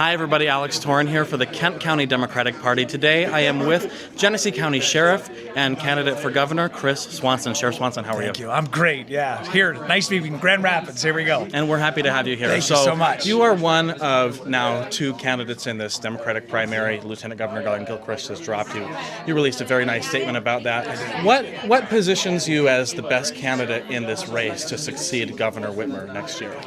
Hi everybody, Alex Torn here for the Kent County Democratic Party. Today I am with Genesee County Sheriff and candidate for governor, Chris Swanson. Sheriff Swanson, how are you? Thank you. I'm great, yeah. Here, nice to be in Grand Rapids. Here we go. And we're happy to have you here. Thank you so much. You are one of now two candidates in this Democratic primary. Lieutenant Governor Glenn Gilchrist has dropped you. You released a very nice statement about that. What positions you as the best candidate in this race to succeed Governor Whitmer next year?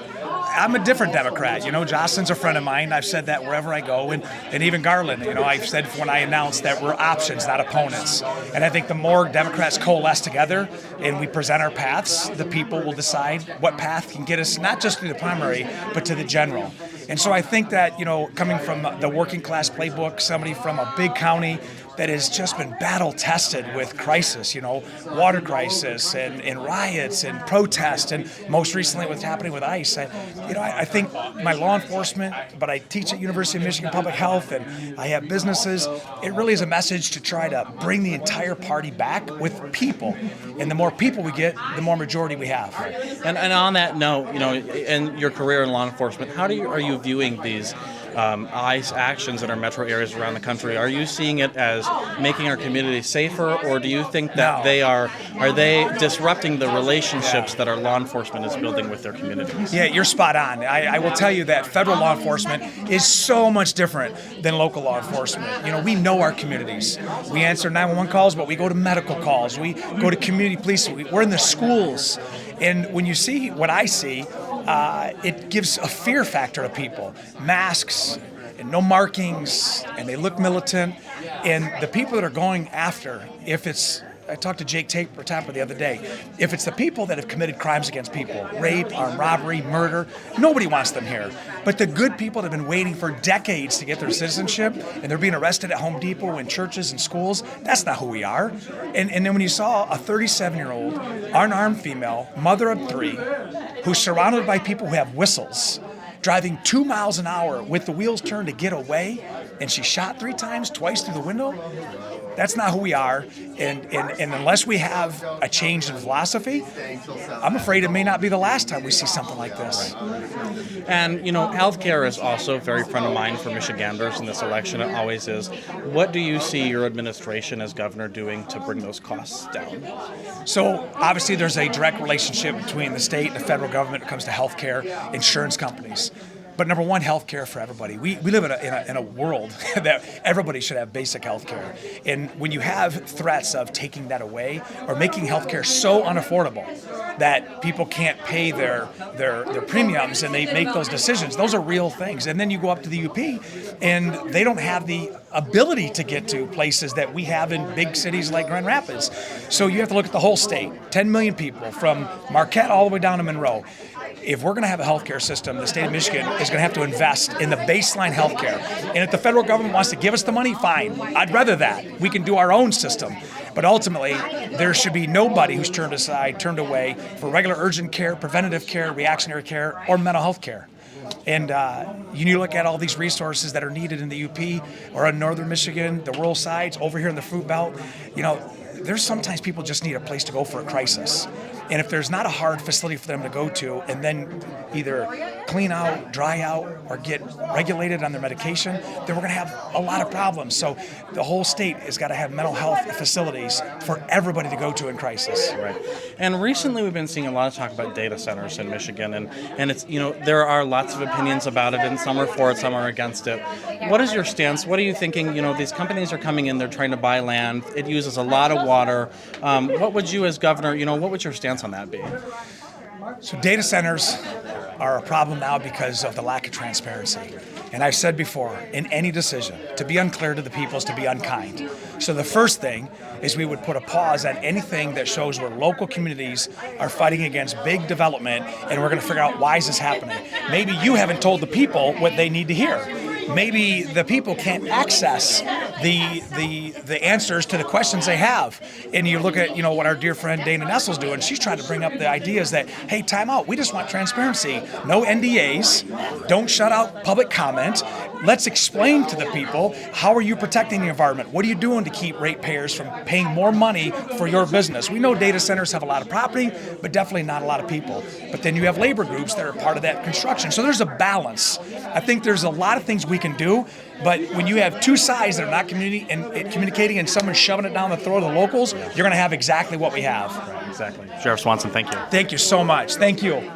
I'm a different Democrat. You know, Jocelyn's a friend of mine. I've said that wherever I go. And even Garland, you know, I've said when I announced that we're options, not opponents. And I think the more Democrats coalesce together and we present our paths, the people will decide what path can get us not just to the primary, but to the general. And so I think that, you know, coming from the working class playbook, somebody from a big county that has just been battle tested with crisis, you know, water crisis and riots and protests, and most recently what's happening with ICE. I think my law enforcement, but I teach at University of Michigan Public Health and I have businesses. It really is a message to try to bring the entire party back with people. And the more people we get, the more majority we have. And on that note, you know, in your career in law enforcement, are you viewing these ICE actions in our metro areas around the country? Are you seeing it as making our community safer, or do you think that are they disrupting the relationships that our law enforcement is building with their communities? Yeah, you're spot on. I will tell you that federal law enforcement is so much different than local law enforcement. You know, we know our communities. We answer 911 calls, but we go to medical calls. We go to community police. We're in the schools. And when you see what I see, it gives a fear factor to people. Masks and no markings, and they look militant. And the people that are going after, I talked to Jake Tapper the other day, if it's the people that have committed crimes against people, rape, armed robbery, murder, nobody wants them here. But the good people that have been waiting for decades to get their citizenship, and they're being arrested at Home Depot and churches and schools, that's not who we are. And then when you saw a 37-year-old, unarmed female, mother of 3, who's surrounded by people who have whistles, driving 2 miles an hour with the wheels turned to get away, and she shot 3 times, twice through the window, that's not who we are. And unless we have a change in philosophy, I'm afraid it may not be the last time we see something like this. And, you know, healthcare is also very front of mind for Michiganders in this election. It always is. What do you see your administration as governor doing to bring those costs down? So obviously there's a direct relationship between the state and the federal government when it comes to healthcare, insurance companies. But number one, health care for everybody. We live in a world that everybody should have basic health care. And when you have threats of taking that away or making health care so unaffordable that people can't pay their premiums and they make those decisions, those are real things. And then you go up to the UP and they don't have the ability to get to places that we have in big cities like Grand Rapids. So you have to look at the whole state, 10 million people from Marquette all the way down to Monroe. If we're going to have a healthcare system, the state of Michigan is going to have to invest in the baseline healthcare. And if the federal government wants to give us the money, fine. I'd rather that. We can do our own system. But ultimately, there should be nobody who's turned away for regular urgent care, preventative care, reactionary care, or mental health care. And you look at all these resources that are needed in the UP or in northern Michigan, the rural sides, over here in the fruit belt, you know, there's sometimes people just need a place to go for a crisis. And if there's not a hard facility for them to go to and then either clean out, dry out, or get regulated on their medication, then we're going to have a lot of problems. So the whole state has got to have mental health facilities for everybody to go to in crisis. Right. And recently we've been seeing a lot of talk about data centers in Michigan, and it's, you know, there are lots of opinions about it, and some are for it, some are against it. What is your stance? What are you thinking? You know, these companies are coming in, they're trying to buy land. It uses a lot of water. What would you as governor, you know, what would your stance on that be? So data centers are a problem now because of the lack of transparency. And I've said before, in any decision, to be unclear to the people is to be unkind. So the first thing is we would put a pause on anything that shows where local communities are fighting against big development, and we're going to figure out why is this happening. Maybe you haven't told the people what they need to hear. Maybe the people can't access the answers to the questions they have. And you look at, you know, what our dear friend Dana Nessel's doing. She's trying to bring up the ideas that, hey, time out. We just want transparency. No NDAs. Don't shut out public comment. let's explain to the people, how are you protecting the environment? What are you doing to keep ratepayers from paying more money for your business? We know data centers have a lot of property, but definitely not a lot of people. But then you have labor groups that are part of that construction. So there's a balance. I think there's a lot of things we can do, but when you have two sides that are not communicating and someone shoving it down the throat of the locals, you're going to have exactly what we have. Right, exactly. Sheriff Swanson, thank you. Thank you so much. Thank you.